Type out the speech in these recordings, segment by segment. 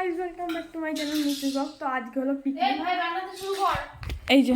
Guys, welcome back to my channel মিষ্টি blog. তো আজকে হলো পিকনিক। ভাই বানাতে শুরু কর। এই যে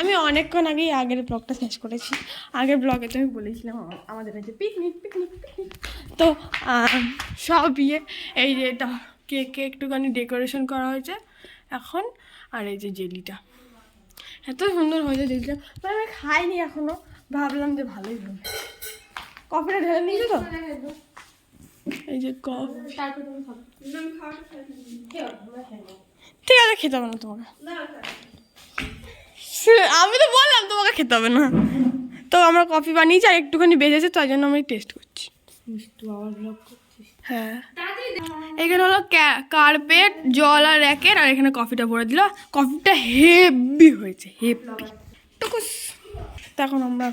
আমি অনেকক্ষণ আগেই আগের ব্লগটা শেষ করেছি। আগের ব্লগে তো আমি বলেছিলাম আমাদের কাছে পিকনিক পিকনিক পিকনিক। তো সব এই যে এটা কেকে একটুখানি ডেকোরেশন করা হয়েছে এখন। আর এই যে জেলিটা এত সুন্দর হয়েছে দেখলাম, আমি খাইনি এখনো, ভাবলাম যে ভালোই হবে। কফিটা ঢেলে নিয়েছো তো? এই যে ঠিক আছে, খেতে হবে না তোমাকে। আমি তো বললাম তোমাকে খেতে হবে না। তো আমরা কফি বানিয়েছি আর একটুখানি বেজেছে, তাই জন্য আমি টেস্ট করছি। হ্যাঁ, এখানে হলো কার্পেট, জল আর র্যাকেট, আর এখানে কফিটা ভরে দিল। কফিটা হেভি হয়েছে, হেভি। তখন আমরা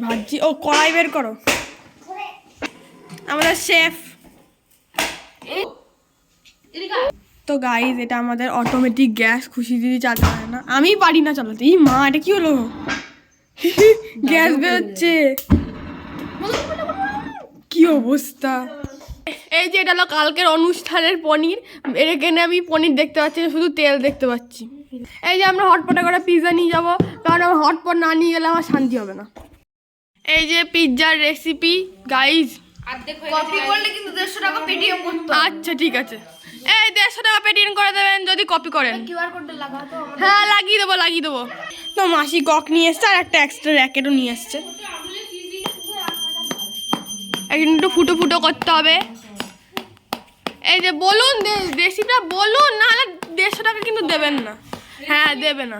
ভাবছি, ও কড়াই বের করো। আমাদের শেফ। তো গাইস, এটা আমাদের অটোমেটিক গ্যাস, খুশি দিদি চালাতে পারে না, আমি পারি না চালাতে। এই মা, এটা কি হলো? গ্যাস বেরোচ্ছে, কি অবস্থা। এই যে এটা হলো কালকের অনুষ্ঠানের পনির। এখানে আমি পনির দেখতে পাচ্ছি না, শুধু তেল দেখতে পাচ্ছি। এই যে আমরা হটপটে করে পিৎজা নিয়ে যাবো, কারণ আমার হটপট না নিয়ে গেলে আমার শান্তি হবে না। এই যে পিৎজার রেসিপি গাইস। কপি করলে কিন্তু 150 টাকা পেটিএম করতে। আচ্ছা ঠিক আছে, এই 150 টাকা পেটিএম করে দেবেন যদি কপি করেন। কিউআর কোডটা লাগাও তো। হ্যাঁ, লাগিয়ে দেবো। তো মাসি কক নিয়ে এসছে আর একটা এক্সট্রা র্যাকেটও নিয়ে এসছে। একটু ফুটো ফুটো করতে হবে। এই যে বলুন, রেসিপিটা বলুন, নাহলে 150 টাকা কিন্তু দেবেন না। হ্যাঁ, দেবে না।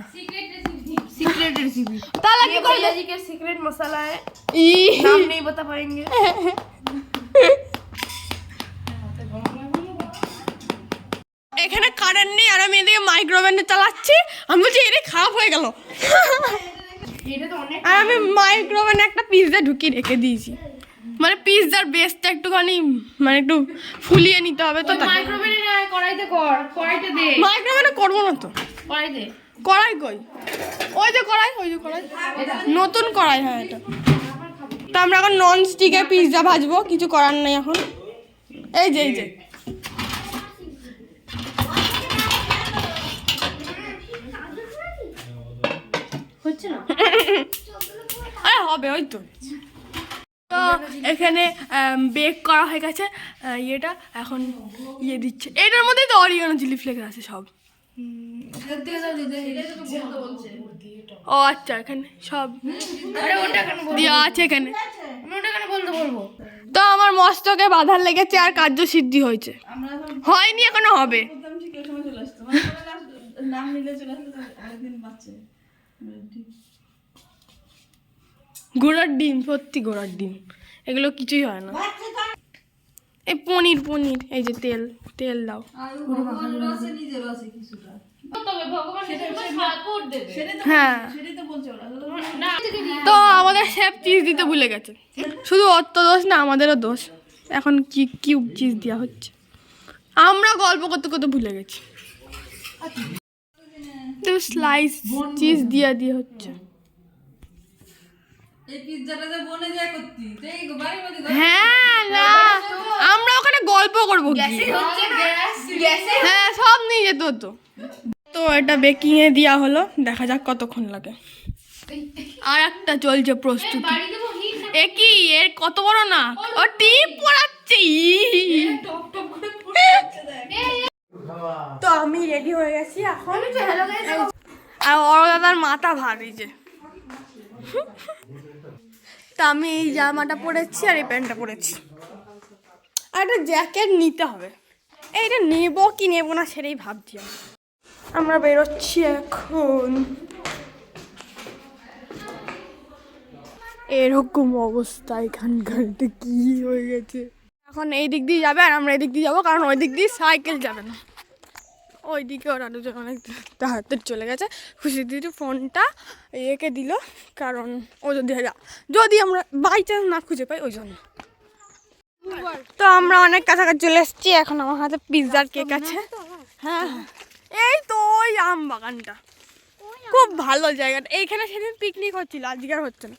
Secret recipe. তাহলে কি করে? भैया जी के सीक्रेट मसाला है, ই नाम नहीं बता पाएंगे। এখানে কারেন্ট নেই আর আমি এদিকে মাইক্রোওভেনে চালাচ্ছি। আমি বলছি এটা খারাপ হয়ে গেল। এটা তো অনেক। আর আমি মাইক্রোওভেনে একটা পিৎজা ঢুকিয়ে রেখে দিয়েছি। মানে পিৎজার বেসটা একটুখানি মানে একটু ফুলিয়ে নিতে হবে। তো মাইক্রোওভেনে না, কড়াইতে কর, কড়াইতে দে। মাইক্রোওভেনে করবো না তো। কড়াইতে কড়াই কই? ওই যে কড়াই নতুন কড়াই। হ্যাঁ, এটা তো আমরা এখন নন স্টিকে পিৎজা ভাজবো, কিছু করার নেই এখন। এই যে হচ্ছে না। আরে হবে, ওই তো। তো এখানে বেক করা হয়ে গেছে ইয়েটা, এখন দিচ্ছে। এটার মধ্যেই তো অরিগানো চিলি ফ্লেক্স আছে সব। ও আচ্ছা, এখানে সব দেওয়া আছে এখানে। ওটা কেন বলতে বলবো? তো আমার মস্তকে বাধার লেগেছে আর কার্য সিদ্ধি হয়েছে, হয়নি, এখনো হবে। ঘোড়ার ডিম, সত্যি ঘোড়ার ডিম, এগুলো কিছুই হয় না। এই পনির, এই যে তেল দাও। হ্যাঁ, তো আমাদের শেফ চিজ দিতে ভুলে গেছে। শুধু ওর তো দোষ না, আমাদেরও দোষ। এখন কি কিউব চিজ দেওয়া হচ্ছে, আমরা গল্প করতে করতে ভুলে গেছি। তো স্লাইস চিজ দিয়ে হচ্ছে। হ্যাঁ, না আমরা ওখানে গল্প করবো। হ্যাঁ, সব নিয়ে যেত হতো। তো এটা বেকিং এ দেওয়া হলো, দেখা যাক কতক্ষণ লাগে। আর একটা চলছে প্রস্তুতি। কি এর কত বড় না, ও টিপ পড়াচ্ছে। তো আমি রেডি হয়ে গেছি এখন। আর ওর দাদার মাথা ভারী যে। তা আমি এই জামাটা পরেছি আর এই প্যান্টটা পরেছি, আর একটা জ্যাকেট নিতে হবে। এইটা নেবো কি নেবো না সেটাই ভাবছি। আমরা বেরোচ্ছি এখন। এরকম অবস্থা এখানকার, কি হয়ে গেছে। এখন এই দিক দিয়ে যাবে আর আমরা এই দিক দিয়ে যাবো, কারণ ওই দিক দিয়ে সাইকেল যাবে না। ওই দিকে ওরা দুজন অনেক তাড়াতাড়ি চলে গেছে। খুশি দিদি ফোনটা এঁকে দিল, কারণ ও যদি আমরা বাই চান্স না খুঁজে পাই, ওই জন্য। তো আমরা অনেক কাছাকাছি চলে এসেছি। এখন আমার হাতে পিৎজার কেক আছে। হ্যাঁ, এই তো ওই আম বাগানটা, খুব ভালো জায়গাটা। এইখানে সেদিন পিকনিক হচ্ছিল, আজকে আর হচ্ছে না।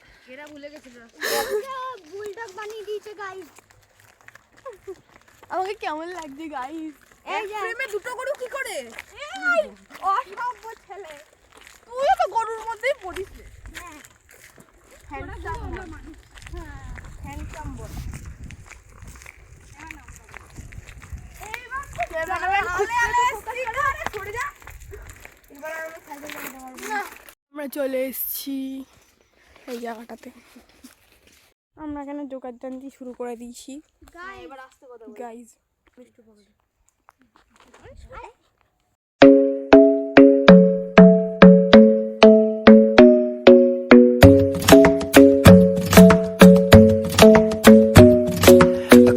আমাকে কেমন লাগছে গাইস? এই যে প্রেমে দুটো গরু কি করে? এই অসভ্য ছেলে, তুইও তো গরুর মধ্যেই পড়িস রে। হ্যান্ডসাম মানুষ, হ্যান্ডসাম বল। আমরা চলে এসেছি এই জায়গাটাতে। আমরা এখানে যোগাযোগ শুরু করে দিয়েছি guys.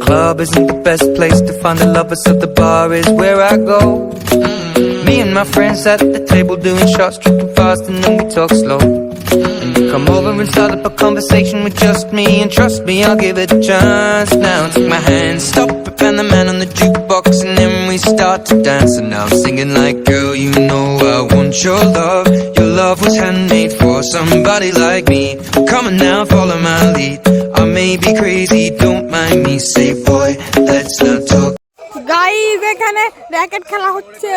Club isn't the best place to find the lovers, so the bar is where I go. Me and my friends at the table doing shots, tripping fast, and then we talk slow. And you come over and start up a conversation with just me, and trust me, I'll give it a chance. Now take my hand, stop it, and the man on the jukebox, and then we start to dance. And now I'm singing like, girl, you know I want your love. Your love was handmade for somebody like me. Come on now, follow my lead. I may be crazy, don't mind me. Say, boy, let's not talk. Guys এখানে racket খেলা হচ্ছে।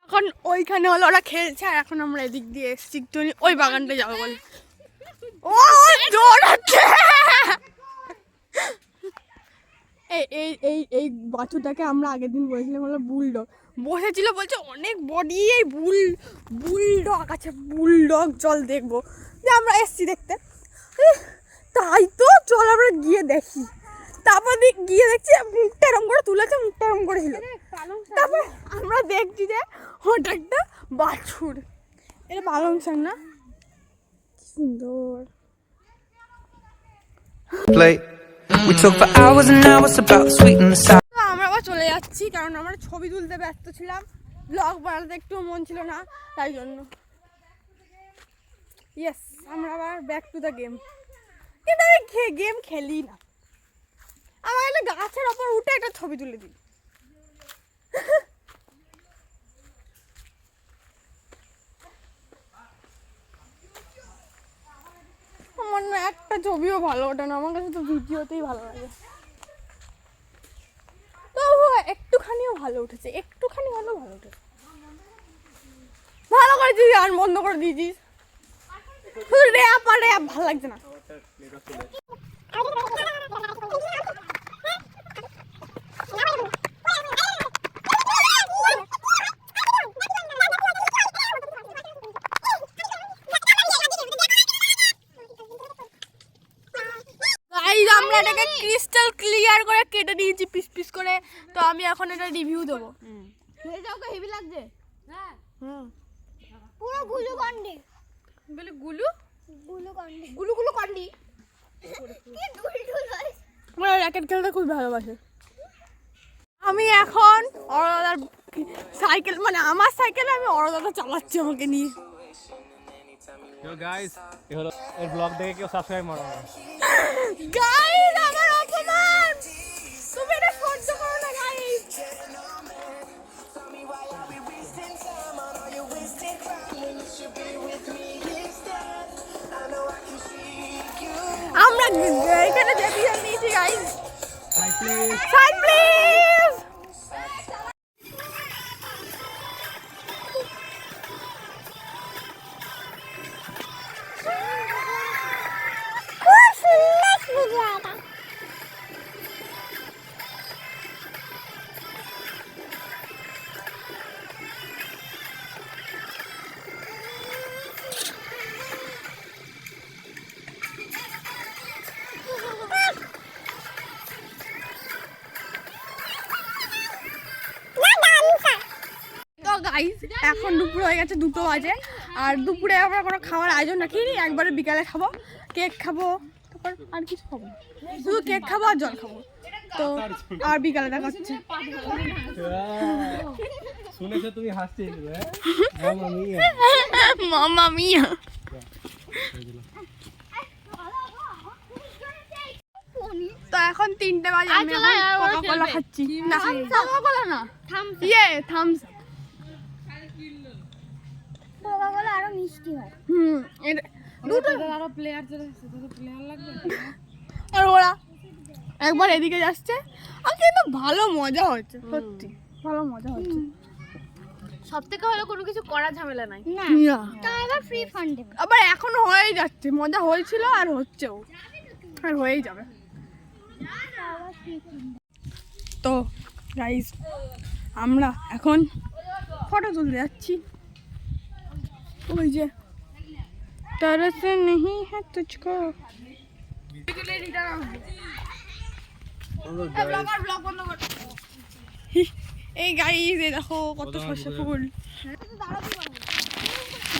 এখন ওইখানে হলো ওরা খেলছে, আর এখন আমরা এদিক দিয়ে এসছি একটুখানি ওই বাগানটা যাবো বলে। ও দৌড়াচ্ছে। এই এই এই এই বাছুরটাকে আমরা আগের দিন বলেছিলাম হলো বুলডগ, বসেছিল বলছে অনেক বডি, এই বুলডগ আছে, বুলডগ চল দেখবো। যে আমরা এসছি দেখতে, তাই তো চল আমরা গিয়ে দেখি। তারপর গিয়ে দেখছি মুখটা এরম করে তুলেছে, মুখটা এরম করেছিল। তারপর আমরা দেখছি যে ওটা একটা বাছুর, এটা পালং শাক না? সুন্দর। Play. We talk for hours and hours about the sweet and the sour. আমরা আবার চলে যাচ্ছি, কারণ আমরা ছবি তুলতে ব্যস্ত ছিলাম, ব্লগ বানাতে একটু মন ছিল না, তাই জন্য। ইয়েস, আমরা আবার ব্যাক টু দ্য গেম। কিন্তু আমি গেম খেলি না, আমার একটা গাছের ওপর উঠে একটা ছবি তুলে দিই। আমার না একটা ছবিও ভালো ওঠে না, আমার কাছে তো ভিডিওতেই ভালো লাগে। তো একটুখানিও ভালো উঠেছে, একটুখানি ভালো উঠেছে। ভালো করে দিদি আর বন্ধ করে দিয়েছিস, শুধু র্যাপ আর র্যাপ ভালো লাগছে না। আমরা এটাকে ক্রিস্টাল ক্লিয়ার করে কেটে নিয়েছি পিস পিস করে, তো আমি এখন এটা রিভিউ দেবো। খেয়ে যাও, হেভি লাগছে। হ্যাঁ পুরো গুলু কন্ডি বলে গুলু গুলু গুলু কন্ডি কি দুল দুল হয়। ওরা র্যাকেট খেলতে খুব ভালোবাসে। আমি এখন অরদাদার সাইকেল, মানে আমার সাইকেলে আমি অরদাদা চালাচ্ছি আমাকে নিয়ে। Yo guys, ये हलो ये ब्लॉग देखे क्यों सब्सक्राइब मारो গাইস আমার অপমান, তুমি এটা সহ্য করো না গাইস। আমরা এখানে ডিসিশন নিয়েছি গাইস, সাইড প্লিজ। গাইস এখন দুপুর হয়ে গেছে, 2টো বাজে, আর দুপুরে আমরা কোনো খাওয়ার আয়োজন রাখিনি, একবারে বিকালে খাবো, কেক খাবো, তারপর আর কিছু খাবো, শুধু কেক খাবো আর জল খাবো। তো আর বিকালে দেখা হচ্ছে। শুনেছো তুমি হাসছিস মামা মিয়া। তো এখন 3টে বাজে, আমি কোকা-কোলা খাচ্ছি। না কোকা-কোলা না, ইয়ে থামস। কোকা-কোলা আরো মিষ্টি হয়। এটা দুটো আরো প্লেয়ার চলে এসেছে, তোদের প্লেয়ার লাগবে। আর ওরা একবার এদিকে যাচ্ছে, আর কিন্তু ভালো মজা হচ্ছে, সত্যি ভালো মজা হচ্ছে। সব থেকে ভালো কোনো কিছু করার ঝামেলা নাই। না না, তা এবার ফ্রি ফান্ড দেবে। আবার এখনো হয়ে যাচ্ছে, মজা হয়েছিল আর হচ্ছেও, আর হয়েই যাবে। তো গাইস, আমরা এখন ফটো তুলতে যাচ্ছি। ওই যে तरस नहीं है तुझको। এই গাইস, এই দেখো কত সর্ষে ফুল,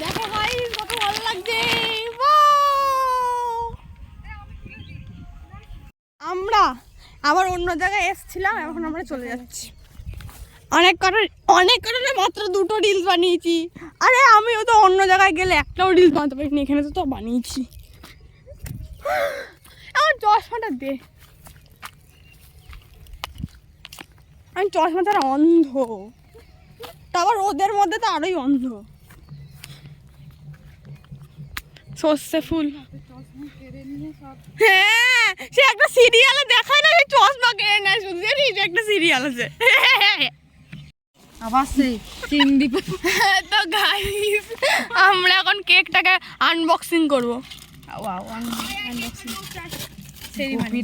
দেখো গাইস কত ভালো লাগছে। আমরা আবার অন্য জায়গায় এসেছিলাম, এখন আমরা চলে যাচ্ছি। অনেক কটা মাত্র 2টো রিলস বানিয়েছি। আরে আমিও তো অন্য জায়গায় গেলে একটাও রিলস বানাতে পারিনি, এখানে তো বানিয়েছি। আমার চশমাটা দে, আমি চশমাটা অন্ধ, তারপর ওদের মধ্যে তো আরোই অন্ধ। সর্ষে ফুল, হ্যাঁ সে একটা সিরিয়ালে দেখায় না, সে চশমা কেড়ে নেয় শুধু, জানিস একটা সিরিয়াল আছে। আবার সেই চিংড়ি। তো গাইস, আমরা এখন কেকটাকে আনবক্সিং করবো।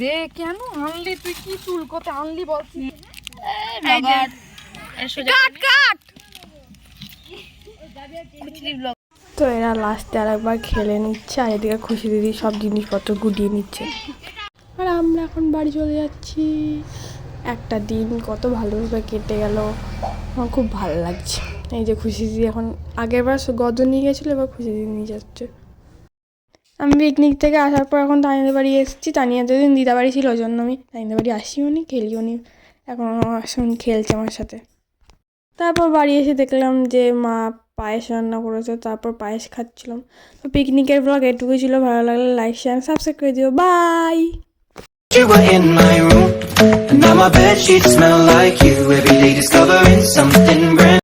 রে কেন আনলি তুই? কি চুল কোতে আনলি বলছি? কাট কাট। তো এরা লাস্টে আর একবার খেলে নিচ্ছে, আর এদিকে খুশি দিদি সব জিনিসপত্র গুটিয়ে নিচ্ছে, আর আমরা এখন বাড়ি চলে যাচ্ছি। একটা দিন কত ভালোভাবে কেটে গেল, আমার খুব ভালো লাগছে। এই যে খুশি দিদি এখন, আগের বার গদ নিয়ে গেছিলো, এবার খুশি দিদি নিয়ে যাচ্ছে। আমি পিকনিক থেকে আসার পর এখন তানিয়াদের বাড়ি এসেছি। তানিয়া যেদিন দিদা বাড়ি ছিল, ওই জন্য আমি তানিয়াদের বাড়ি আসিও নি, খেলিও নি, এখন খেলছে আমার সাথে। তারপর বাড়ি এসে দেখলাম যে মা পায়েস রান্না করেছে, তারপর পায়েস খাচ্ছিলাম। তো পিকনিকের ব্লগ এটুকুই ছিল, ভালো লাগলে লাইক শেয়ার সাবস্ক্রাইব করে দিও। By. You were in my room, and now my bedsheets smell like you. Every day discovering something brand